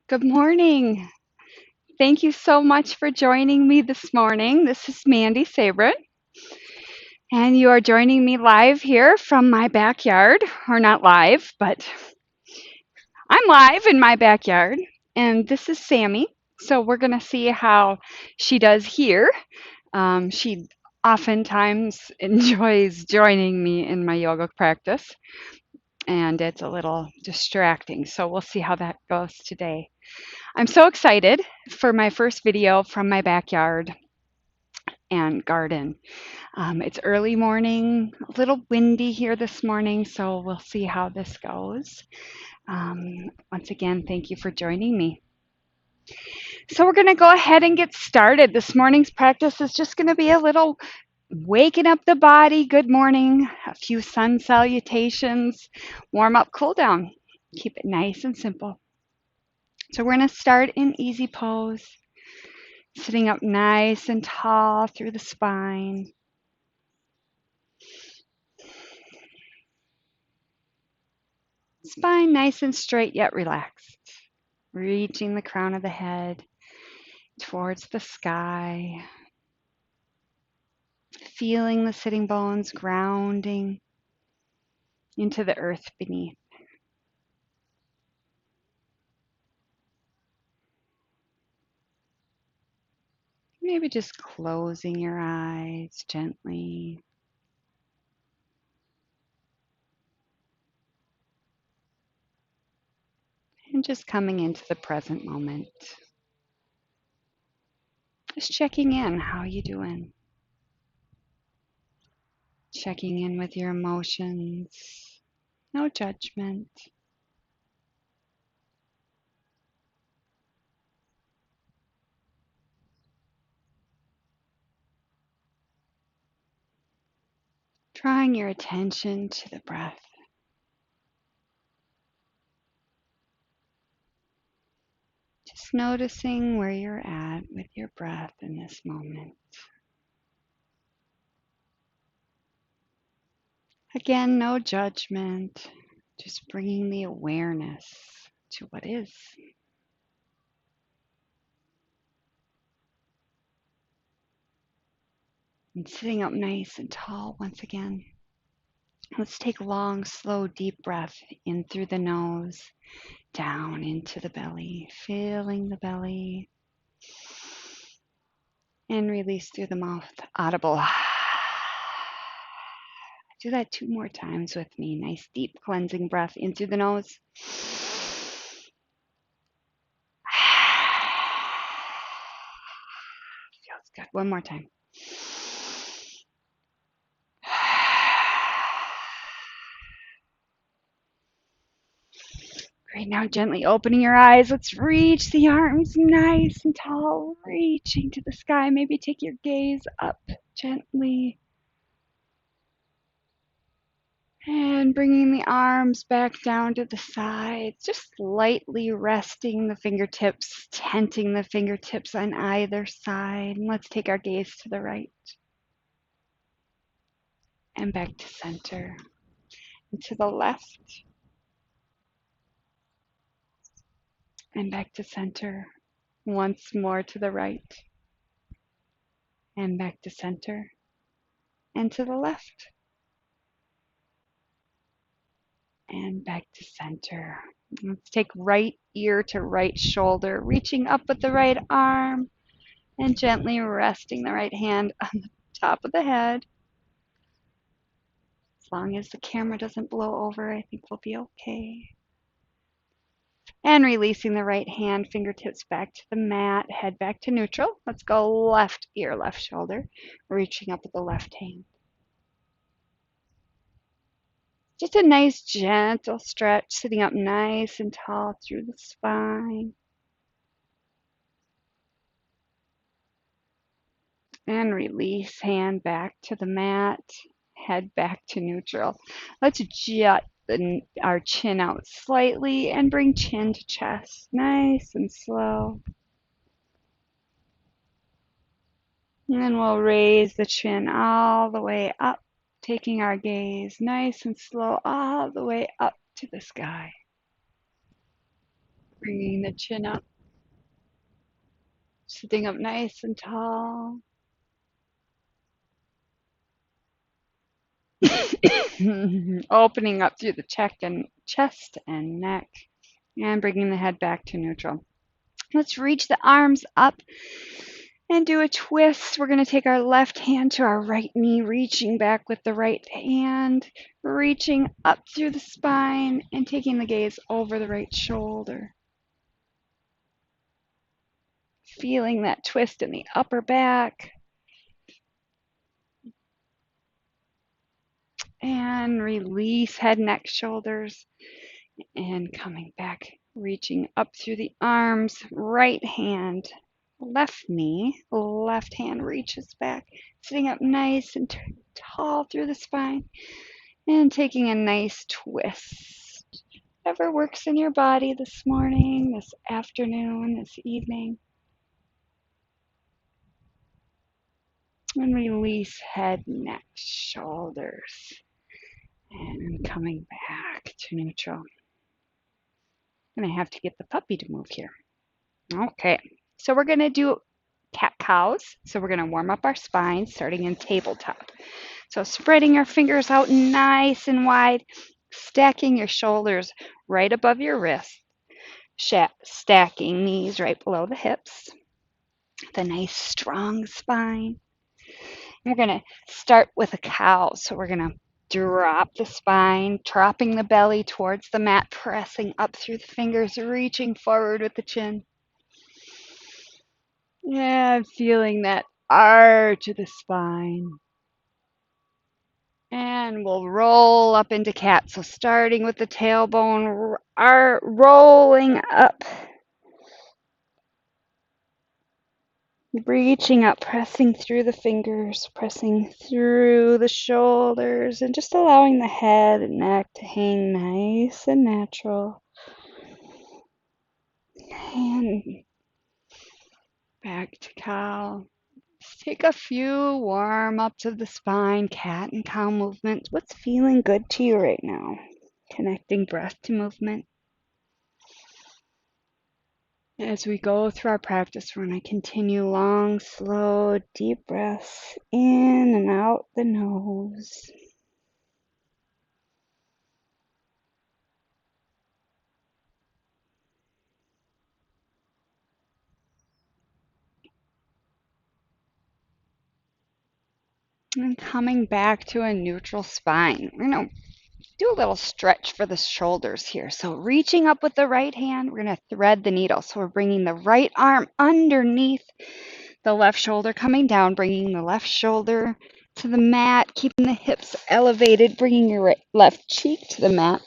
Good morning. Thank you so much for joining me this morning. This is Mandy Sabrin, and you are joining me live here from my backyard. Or not live, but I'm live in my backyard. And this is Sammy. So we're going to see how she does here. She oftentimes enjoys joining me in my yoga practice, and it's a little distracting. So we'll see how that goes today. I'm so excited for my first video from my backyard and garden. It's early morning, a little windy here this morning, so we'll see how this goes. Once again, thank you for joining me. So we're going to go ahead and get started. This morning's practice is just going to be a little waking up the body. Good morning, a few sun salutations, warm up, cool down. Keep it nice and simple. So we're going to start in easy pose, sitting up nice and tall through the spine. Spine nice and straight yet relaxed. Reaching the crown of the head towards the sky. Feeling the sitting bones grounding into the earth beneath. Maybe just closing your eyes gently. And just coming into the present moment. Just checking in. How you doing? Checking in with your emotions. No judgment. Drawing your attention to the breath. Just noticing where you're at with your breath in this moment. Again, no judgment, just bringing the awareness to what is. And sitting up nice and tall once again. Let's take a long, slow, deep breath in through the nose, down into the belly, filling the belly, and release through the mouth, audible. Do that 2 more times with me. Nice, deep, cleansing breath in through the nose. Feels good. One more time. Great. Now gently opening your eyes. Let's reach the arms nice and tall, reaching to the sky. Maybe take your gaze up gently. And bringing the arms back down to the sides, just lightly resting the fingertips, tenting the fingertips on either side. And let's take our gaze to the right and back to center and to the left and back to center. Once more to the right and back to center and to the left and back to center. Let's take right ear to right shoulder, reaching up with the right arm and gently resting the right hand on the top of the head. As long as the camera doesn't blow over, I think we'll be okay. And releasing the right hand, fingertips back to the mat, head back to neutral. Let's go left ear, left shoulder, reaching up with the left hand. Just a nice gentle stretch, sitting up nice and tall through the spine. And release, hand back to the mat, head back to neutral. Let's jut our chin out slightly and bring chin to chest, nice and slow. And then we'll raise the chin all the way up, taking our gaze nice and slow all the way up to the sky. Bringing the chin up, sitting up nice and tall. Opening up through the chest and neck, and bringing the head back to neutral. Let's reach the arms up and do a twist. We're going to take our left hand to our right knee, reaching back with the right hand, reaching up through the spine and taking the gaze over the right shoulder. Feeling that twist in the upper back. And release head, neck, shoulders. And coming back, reaching up through the arms, right hand, left knee, left hand reaches back, sitting up nice and tall through the spine, and taking a nice twist. Whatever works in your body this morning, this afternoon, this evening. And release head, neck, shoulders. And coming back to neutral. I'm going to have to get the puppy to move here. Okay, so we're going to do cat-cows. So we're going to warm up our spine starting in tabletop. So spreading your fingers out nice and wide, stacking your shoulders right above your wrist, stacking knees right below the hips, with a nice strong spine. We're going to start with a cow. So we're going to drop the spine, dropping the belly towards the mat, pressing up through the fingers, reaching forward with the chin. Yeah, feeling that arch of the spine. And we'll roll up into cat. So starting with the tailbone, rolling up, reaching up, pressing through the fingers, pressing through the shoulders, and just allowing the head and neck to hang nice and natural. And back to cow. Let's take a few warm ups of the spine, cat and cow movements. What's feeling good to you right now? Connecting breath to movement. As we go through our practice, we're going to continue long, slow, deep breaths in and out the nose. And coming back to a neutral spine. We're going to do a little stretch for the shoulders here. So reaching up with the right hand, we're going to thread the needle. So we're bringing the right arm underneath the left shoulder, coming down, bringing the left shoulder to the mat, keeping the hips elevated, bringing your left cheek to the mat.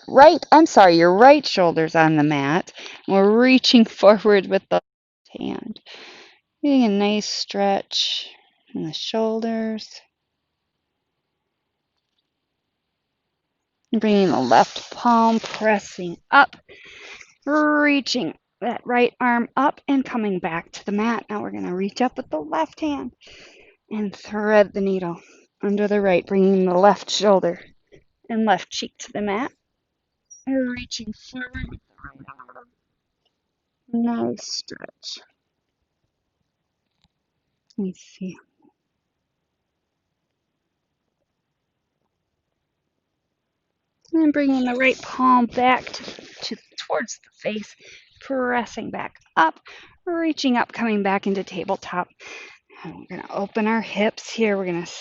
Your right shoulder's on the mat. We're reaching forward with the left hand. Getting a nice stretch in the shoulders. Bringing the left palm, pressing up, reaching that right arm up and coming back to the mat. Now we're going to reach up with the left hand and thread the needle under the right, bringing the left shoulder and left cheek to the mat. And reaching forward with the right arm. Nice stretch. Let me see. And bringing the right palm back towards the face, pressing back up, reaching up, coming back into tabletop. And we're going to open our hips here. We're going to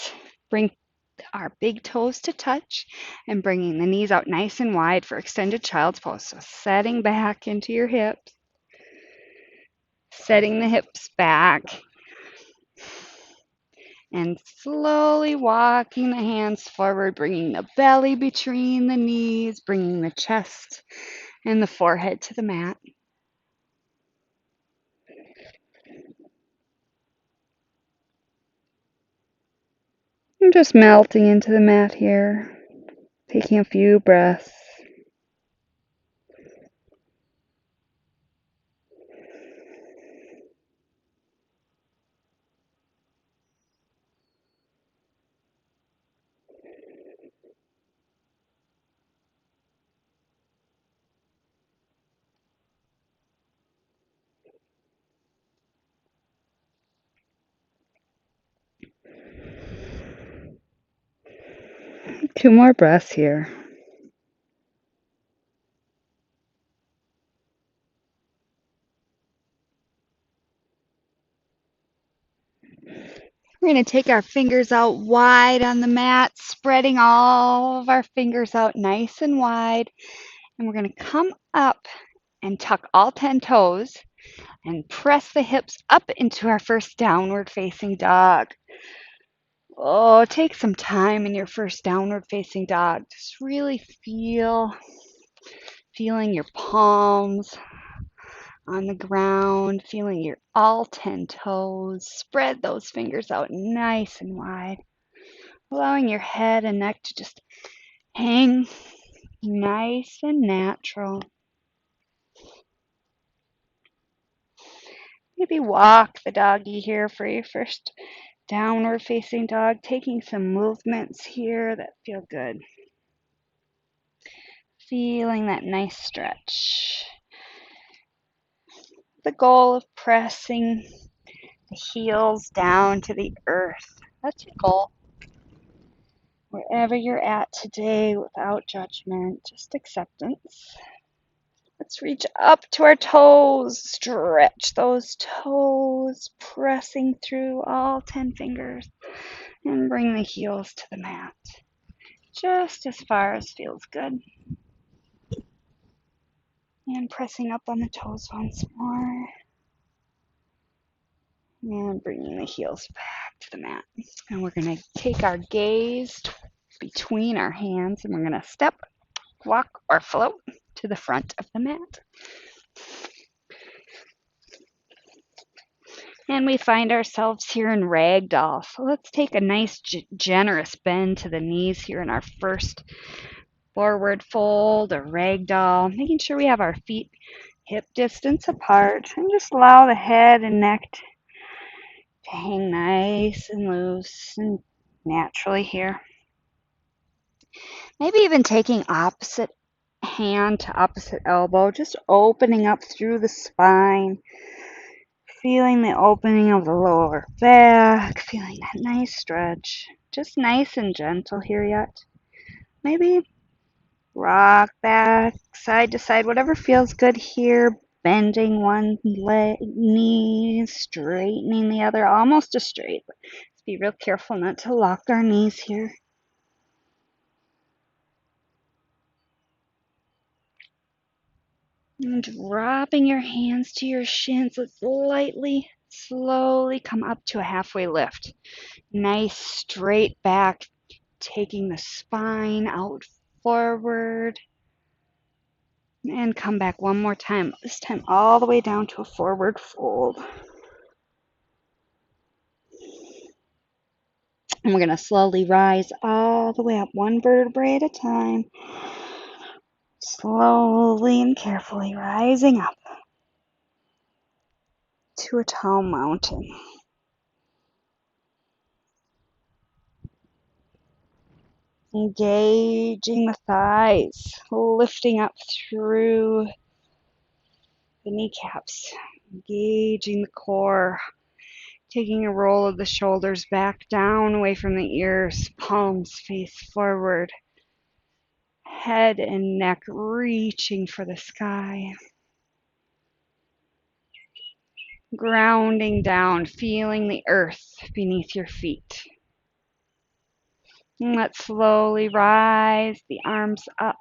bring our big toes to touch and bringing the knees out nice and wide for extended child's pose. So setting back into your hips, setting the hips back, and slowly walking the hands forward, bringing the belly between the knees, bringing the chest and the forehead to the mat. I'm just melting into the mat here, taking a few breaths. 2 more breaths here. We're going to take our fingers out wide on the mat, spreading all of our fingers out nice and wide. And we're going to come up and tuck all 10 toes and press the hips up into our first downward facing dog. Oh, take some time in your first downward facing dog. Just really feeling your palms on the ground, feeling your all 10 toes. Spread those fingers out nice and wide, allowing your head and neck to just hang nice and natural. Maybe walk the doggy here for your first downward facing dog, taking some movements here that feel good. Feeling that nice stretch. The goal of pressing the heels down to the earth. That's your goal. Wherever you're at today, without judgment, just acceptance. Let's reach up to our toes. Stretch those toes, pressing through all 10 fingers. And bring the heels to the mat. Just as far as feels good. And pressing up on the toes once more. And bringing the heels back to the mat. And we're going to take our gaze between our hands and we're going to step, walk, or float to the front of the mat. And we find ourselves here in ragdoll. So let's take a nice generous bend to the knees here in our first forward fold or ragdoll, making sure we have our feet hip distance apart and just allow the head and neck to hang nice and loose and naturally here. Maybe even taking opposite hand to opposite elbow, just opening up through the spine, feeling the opening of the lower back, feeling that nice stretch, just nice and gentle here yet. Maybe rock back side to side, whatever feels good here, bending one knee, straightening the other, almost a straight. Let's be real careful not to lock our knees here. And dropping your hands to your shins, let's lightly, slowly come up to a halfway lift. Nice straight back, taking the spine out forward. And come back one more time, this time all the way down to a forward fold. And we're going to slowly rise all the way up, one vertebrae at a time. Slowly and carefully rising up to a tall mountain. Engaging the thighs, lifting up through the kneecaps. Engaging the core. Taking a roll of the shoulders back down away from the ears, palms face forward. Head and neck reaching for the sky. Grounding down, feeling the earth beneath your feet. And let's slowly rise the arms up.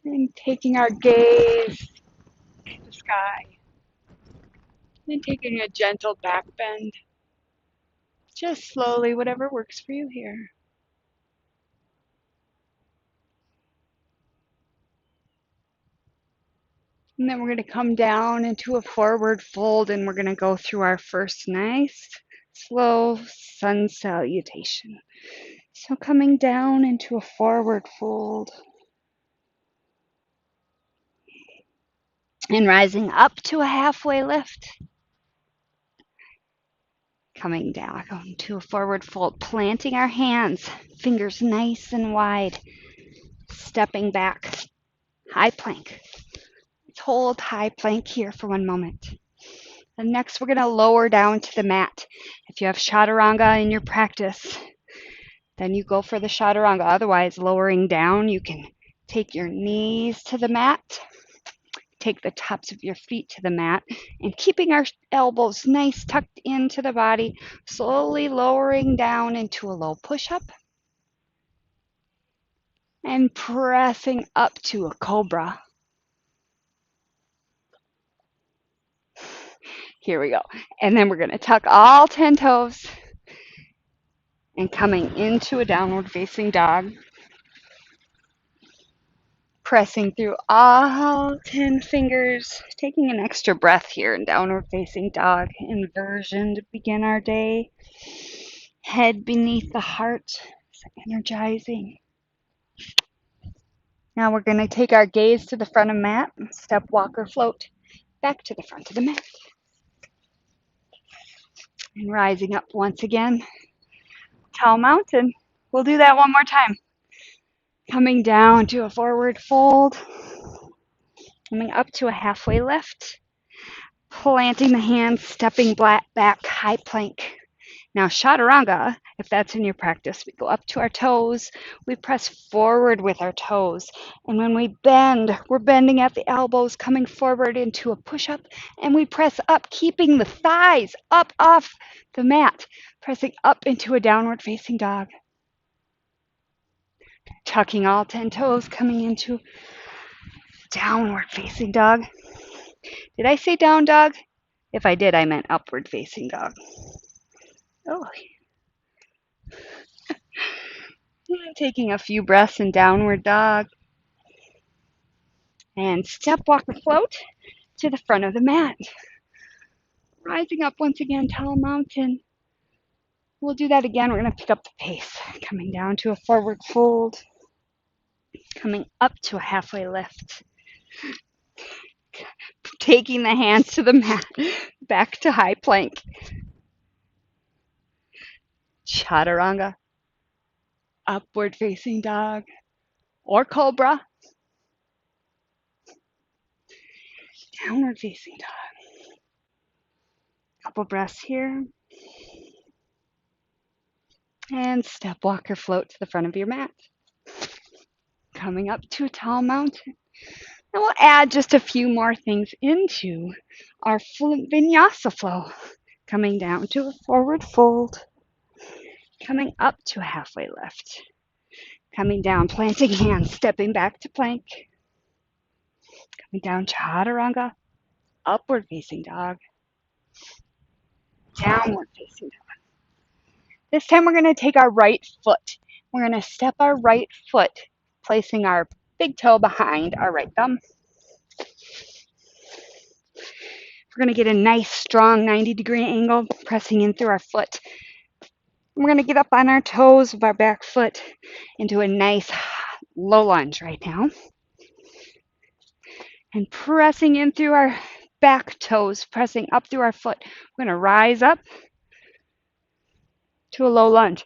And taking our gaze to the sky. And taking a gentle back bend. Just slowly, whatever works for you here. And then we're going to come down into a forward fold and we're going to go through our first nice, slow sun salutation. So coming down into a forward fold. And rising up to a halfway lift. Coming down to a forward fold, planting our hands, fingers nice and wide. Stepping back, high plank. Let's hold high plank here for one moment. And next, we're going to lower down to the mat. If you have chaturanga in your practice, then you go for the chaturanga. Otherwise, lowering down, you can take your knees to the mat, take the tops of your feet to the mat, and keeping our elbows nice tucked into the body, slowly lowering down into a low push-up and pressing up to a cobra. Here we go. And then we're going to tuck all 10 toes and coming into a downward facing dog. Pressing through all 10 fingers, taking an extra breath here in downward facing dog inversion to begin our day. Head beneath the heart, energizing. Now we're going to take our gaze to the front of the mat, step, walk, or float back to the front of the mat. And rising up once again, tall mountain. We'll do that one more time. Coming down to a forward fold, coming up to a halfway lift, planting the hands, stepping back, high plank. Now chaturanga, if that's in your practice, we go up to our toes, we press forward with our toes, and when we bend, we're bending at the elbows, coming forward into a push-up, and we press up, keeping the thighs up off the mat, pressing up into a downward facing dog. Tucking all 10 toes, coming into downward facing dog. Did I say down dog? If I did, I meant upward facing dog. Oh. Taking a few breaths in downward dog. And step, walk, or float to the front of the mat. Rising up once again, tall mountain. We'll do that again. We're going to pick up the pace. Coming down to a forward fold. Coming up to a halfway lift. Taking the hands to the mat. Back to high plank. Chaturanga. Upward facing dog. Or cobra. Downward facing dog. Couple breaths here. And step, walk, or float to the front of your mat. Coming up to a tall mountain. And we'll add just a few more things into our vinyasa flow. Coming down to a forward fold. Coming up to a halfway lift. Coming down, planting hands, stepping back to plank. Coming down, chaturanga. Upward facing dog. Downward facing dog. This time we're going to take our right foot. We're going to step our right foot, placing our big toe behind our right thumb. We're going to get a nice, strong 90-degree angle, pressing in through our foot. We're going to get up on our toes with our back foot into a nice low lunge right now. And pressing in through our back toes, pressing up through our foot. We're going to rise up to a low lunge.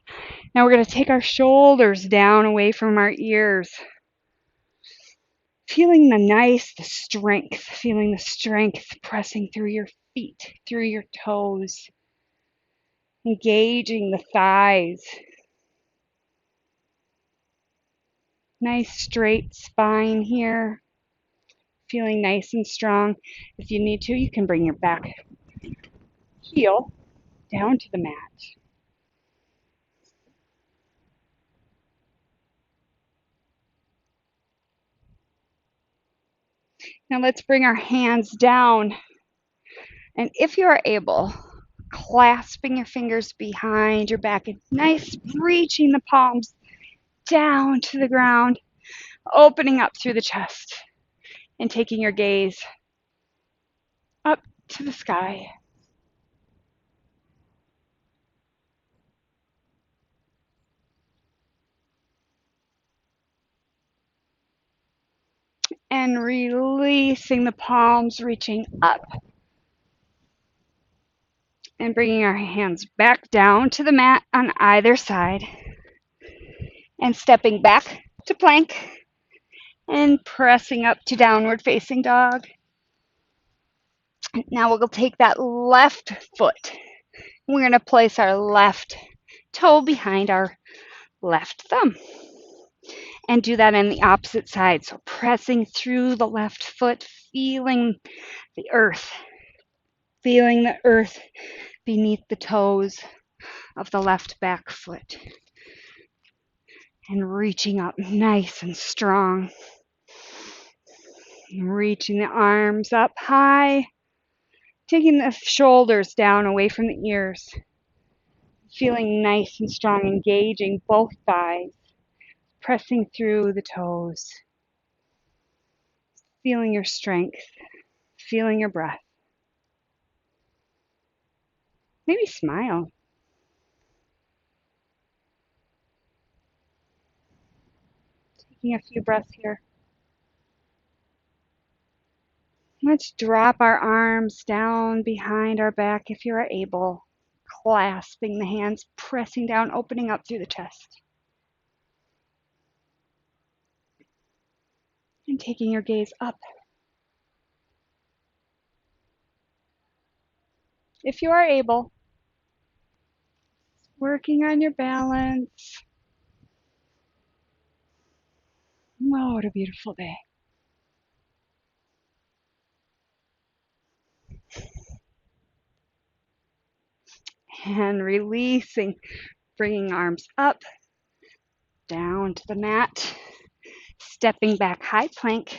Now we're going to take our shoulders down away from our ears. Feeling the strength pressing through your feet, through your toes. Engaging the thighs. Nice straight spine here. Feeling nice and strong. If you need to, you can bring your back heel down to the mat. Now let's bring our hands down. And if you are able, clasping your fingers behind your back and nice, reaching the palms down to the ground, opening up through the chest and taking your gaze up to the sky. And releasing the palms, reaching up. And bringing our hands back down to the mat on either side. And stepping back to plank. And pressing up to downward facing dog. Now we'll take that left foot. We're going to place our left toe behind our left thumb and do that on the opposite side. So pressing through the left foot, the earth, feeling the earth beneath the toes of the left back foot and reaching up nice and strong. Reaching the arms up high, taking the shoulders down away from the ears. Feeling nice and strong, engaging both thighs, pressing through the toes. Feeling your strength, feeling your breath. Maybe smile. Taking a few breaths here. Let's drop our arms down behind our back if you are able, clasping the hands, pressing down, opening up through the chest. And taking your gaze up. If you are able, working on your balance. Oh, what a beautiful day. And releasing, bringing arms up, down to the mat, stepping back high plank,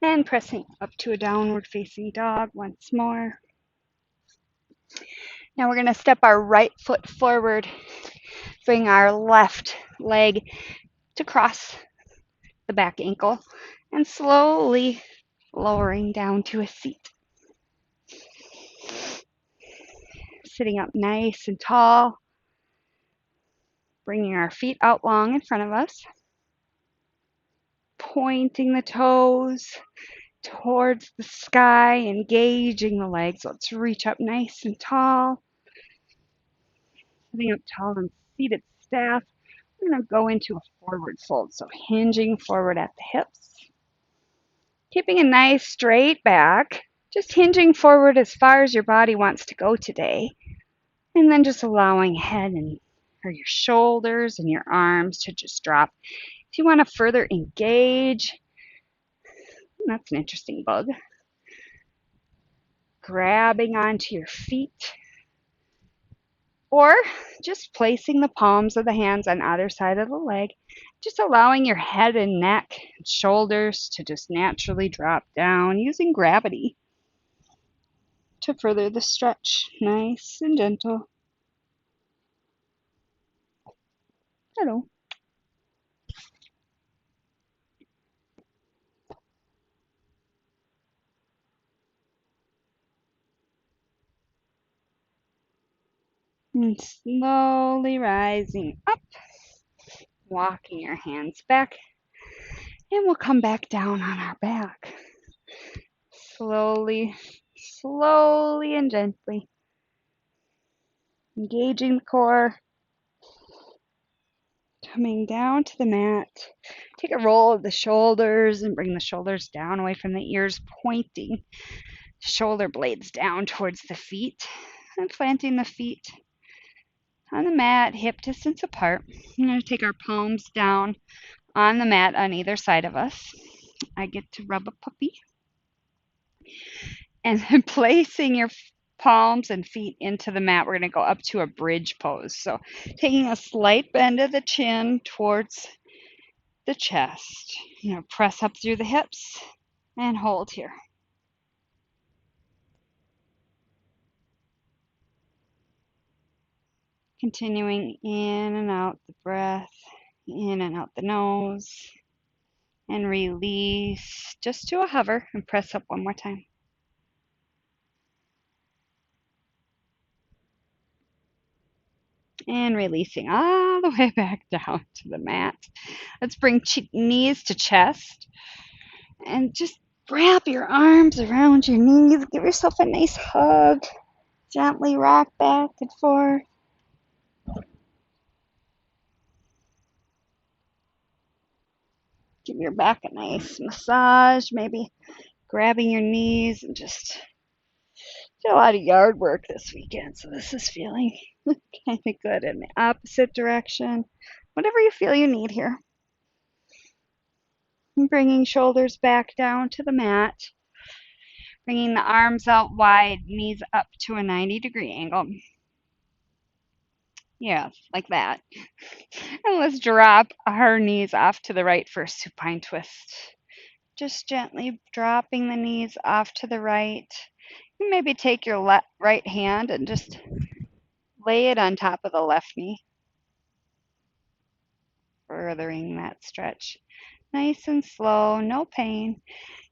and pressing up to a downward facing dog once more. Now we're going to step our right foot forward, bring our left leg to cross the back ankle, and slowly lowering down to a seat. Sitting up nice and tall, bringing our feet out long in front of us, pointing the toes towards the sky, engaging the legs. Let's reach up nice and tall. Sitting up tall and seated staff. We're going to go into a forward fold, so hinging forward at the hips. Keeping a nice straight back, just hinging forward as far as your body wants to go today. And then just allowing head or your shoulders and your arms to just drop. If you want to further engage, that's an interesting bug. Grabbing onto your feet. Or just placing the palms of the hands on either side of the leg. Just allowing your head and neck and shoulders to just naturally drop down using gravity to further the stretch. Nice and gentle. Hello. And slowly rising up, walking your hands back, and we'll come back down on our back. Slowly, slowly and gently. Engaging the core. Coming down to the mat. Take a roll of the shoulders and bring the shoulders down away from the ears, pointing shoulder blades down towards the feet and planting the feet on the mat, hip distance apart. I'm going to take our palms down on the mat on either side of us. I get to rub a puppy. And then placing your palms and feet into the mat, we're going to go up to a bridge pose. So taking a slight bend of the chin towards the chest. Press up through the hips and hold here. Continuing in and out the breath, in and out the nose, and release just to a hover and press up one more time. And releasing all the way back down to the mat. Let's bring knees to chest and just wrap your arms around your knees. Give yourself a nice hug. Gently rock back and forth. Give your back a nice massage, maybe grabbing your knees and just Did a lot of yard work this weekend, so this is feeling kind of good in the opposite direction. Whatever you feel you need here. And bringing shoulders back down to the mat. Bringing the arms out wide, knees up to a 90-degree angle. Yeah, like that. And let's drop our knees off to the right for a supine twist. Just gently dropping the knees off to the right. You maybe take your right hand and just lay it on top of the left knee, furthering that stretch. Nice and slow, no pain.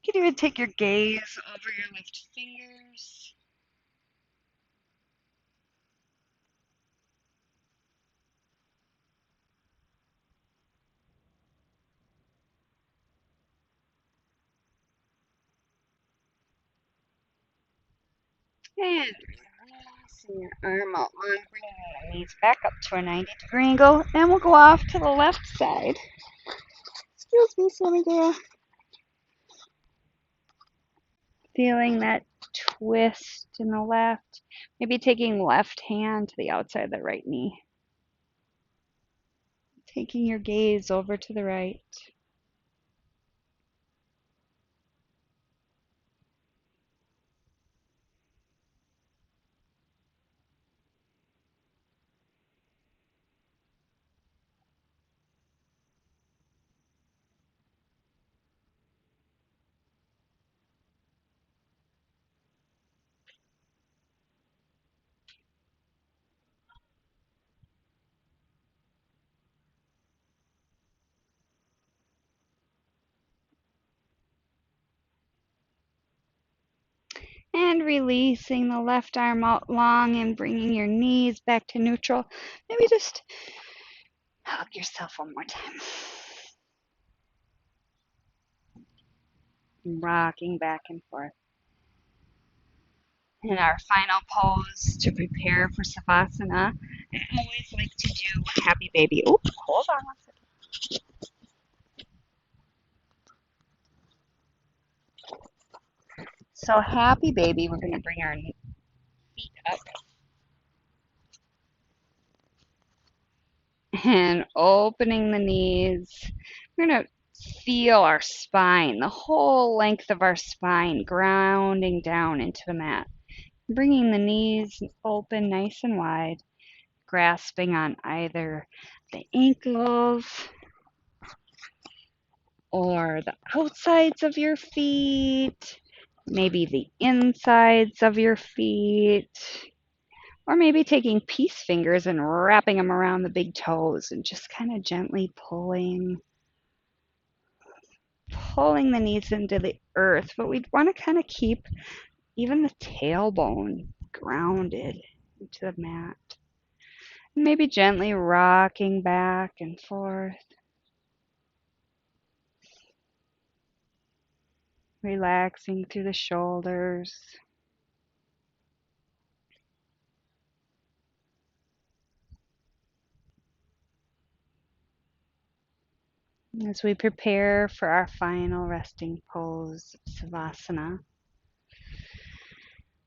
You can even take your gaze over your left fingers. And releasing your arm out long, bringing your knees back up to a 90-degree angle. And we'll go off to the left side. Excuse me, Sammy girl. Feeling that twist in the left. Maybe taking left hand to the outside of the right knee. Taking your gaze over to the right. And releasing the left arm out long and bringing your knees back to neutral. Maybe just hug yourself one more time. Rocking back and forth. In our final pose to prepare for Savasana, I always like to do Happy Baby. Oh, hold on one second. So Happy Baby, we're going to bring our feet up and opening the knees. We're going to feel our spine, the whole length of our spine, grounding down into the mat. Bringing the knees open nice and wide, grasping on either the ankles or the outsides of your feet, maybe the insides of your feet, or maybe taking peace fingers and wrapping them around the big toes and just kind of gently pulling the knees into the earth. But we want to kind of keep even the tailbone grounded into the mat. Maybe gently rocking back and forth. Relaxing through the shoulders. As we prepare for our final resting pose, Savasana.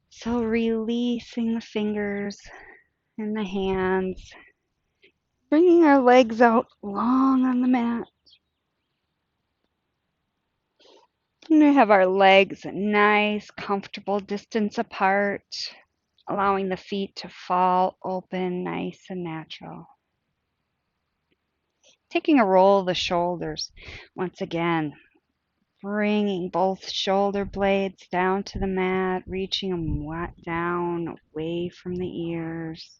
So releasing the fingers and the hands, bringing our legs out long on the mat. And we have our legs a nice, comfortable distance apart, allowing the feet to fall open, nice and natural. Taking a roll of the shoulders. Once again, bringing both shoulder blades down to the mat, reaching them down away from the ears.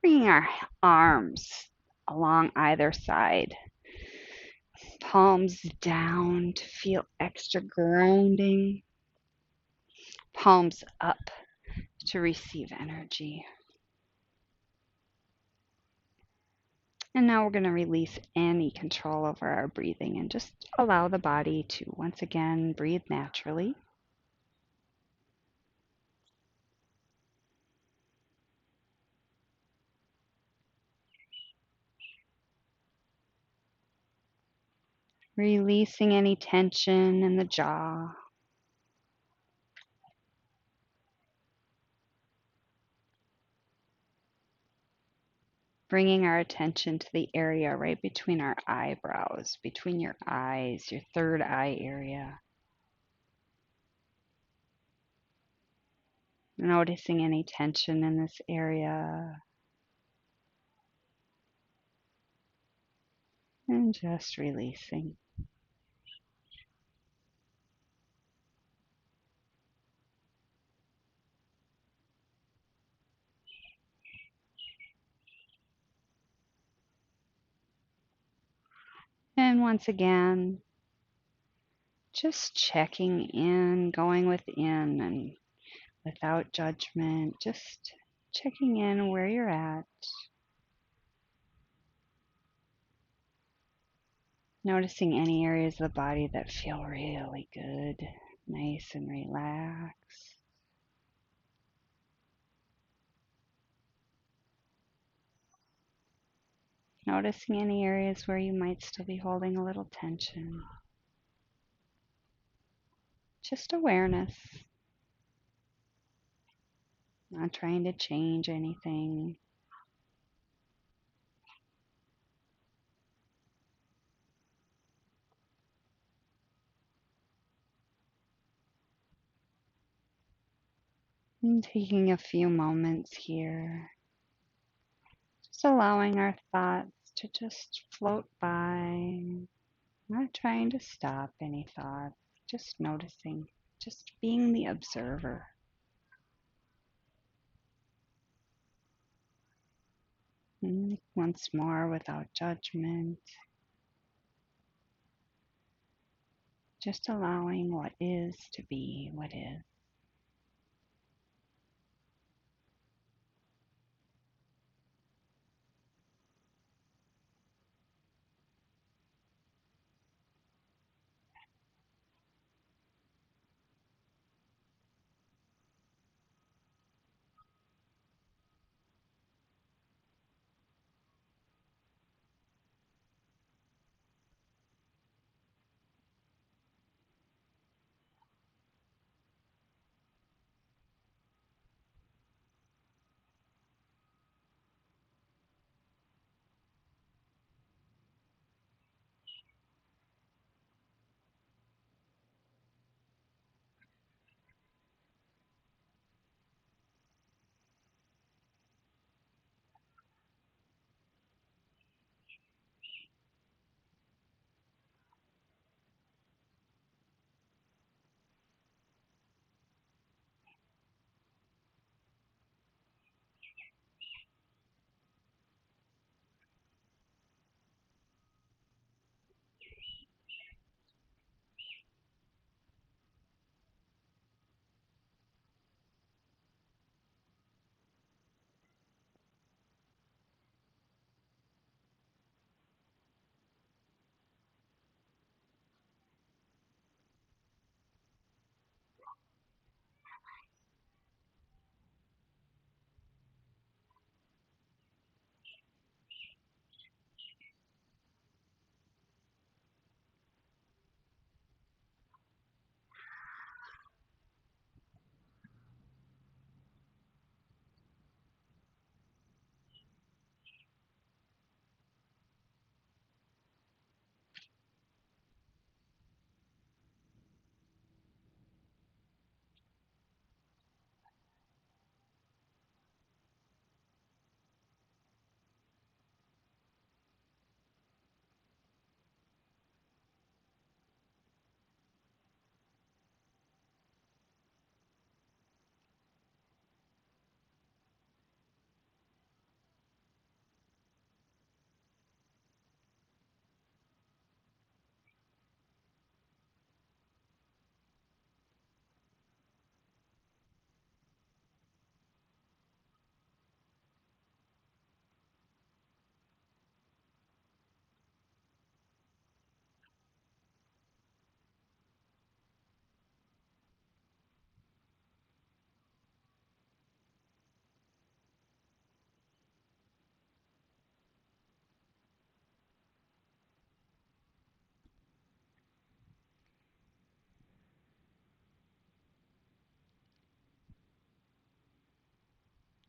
Bringing our arms along either side. Palms down to feel extra grounding. Palms up to receive energy. And now we're going to release any control over our breathing and just allow the body to once again breathe naturally. Releasing any tension in the jaw. bringing our attention to the area right between our eyebrows, between your eyes, your third eye area. Noticing any tension in this area and just releasing. And once again, just checking in, going within and without judgment, just checking in where you're at. Noticing any areas of the body that feel really good, nice and relaxed. Noticing any areas where you might still be holding a little tension. Just awareness, not trying to change anything. And taking a few moments here, just allowing our thoughts to just float by, not trying to stop any thoughts, just noticing, just being the observer. And once more, without judgment, just allowing what is to be what is.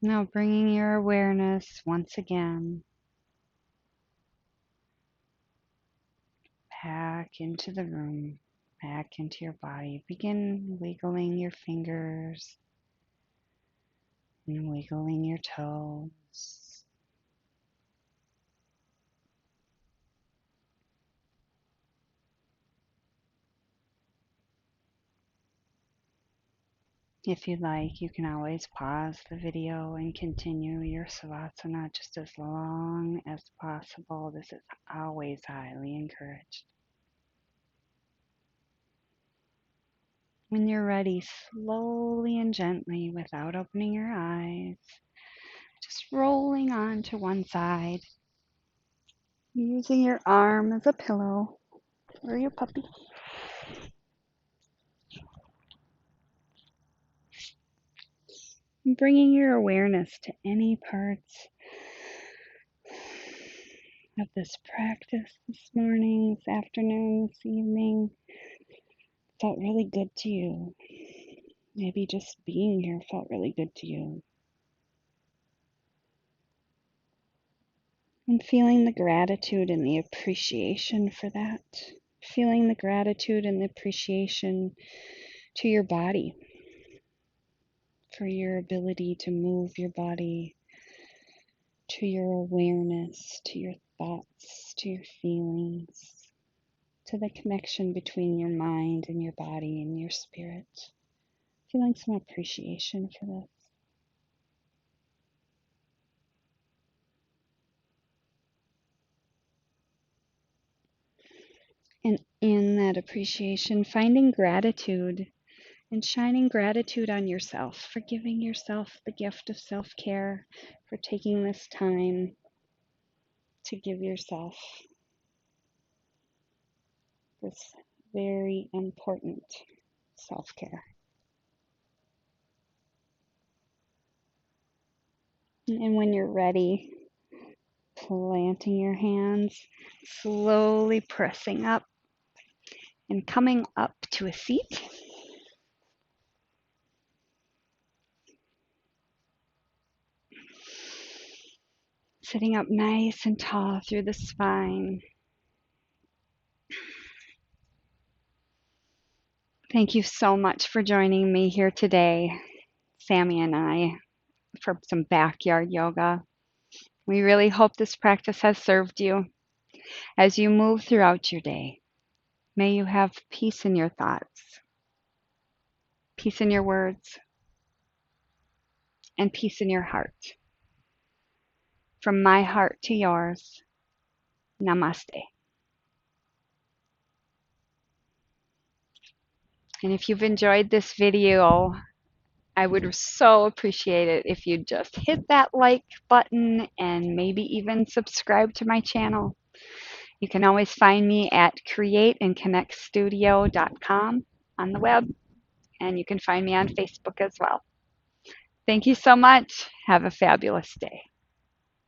Now bringing your awareness once again back into the room, back into your body. Begin wiggling your fingers and wiggling your toes. If you'd like, you can always pause the video and continue your Savasana just as long as possible. This is always highly encouraged. When you're ready, slowly and gently, without opening your eyes, just rolling on to one side, using your arm as a pillow or your puppy. And bringing your awareness to any parts of this practice this morning, this afternoon, this evening felt really good to you. Maybe just being here felt really good to you. And feeling the gratitude and the appreciation for that. Feeling the gratitude and the appreciation to your body, for your ability to move your body, to your awareness, to your thoughts, to your feelings, to the connection between your mind and your body and your spirit. Feeling some appreciation for this. And in that appreciation, finding gratitude and shining gratitude on yourself for giving yourself the gift of self-care, for taking this time to give yourself this very important self-care. And when you're ready, planting your hands, slowly pressing up and coming up to a seat. Sitting up nice and tall through the spine. Thank you so much for joining me here today, Sammy and I, for some backyard yoga. We really hope this practice has served you as you move throughout your day. May you have peace in your thoughts, peace in your words, and peace in your heart. From my heart to yours, namaste. And if you've enjoyed this video, I would so appreciate it if you'd just hit that like button and maybe even subscribe to my channel. You can always find me at createandconnectstudio.com on the web, and you can find me on Facebook as well. Thank you so much. Have a fabulous day.